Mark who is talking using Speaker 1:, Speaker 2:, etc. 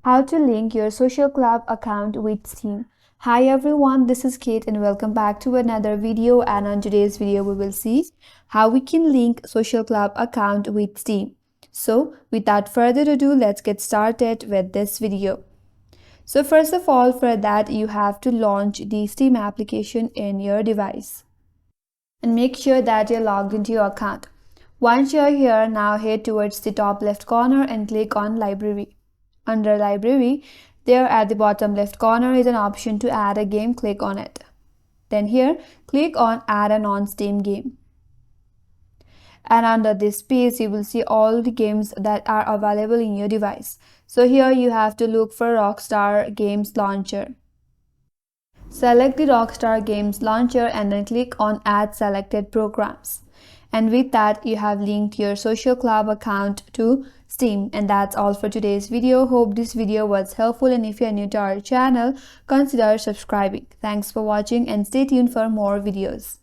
Speaker 1: How to link your social club account with Steam. Hi everyone, this is Kate and welcome back to another video, and on today's video we will see how we can link social club account with Steam. So without further ado, let's get started with this video. So first of all, for that you have to launch the Steam application in your device and make sure that you're logged into your account. Once you're here, now head towards the top left corner and click on Library. Under Library, there at the bottom left corner is an option to add a game. Click on it. Then here, click on Add a non-Steam game. And under this space, you will see all the games that are available in your device. So here you have to look for Rockstar Games Launcher. Select the Rockstar Games Launcher and then click on Add Selected Programs. And with that, you have linked your social club account to Steam. And that's all for today's video. Hope this video was helpful, and if you're new to our channel, consider subscribing. Thanks for watching and stay tuned for more videos.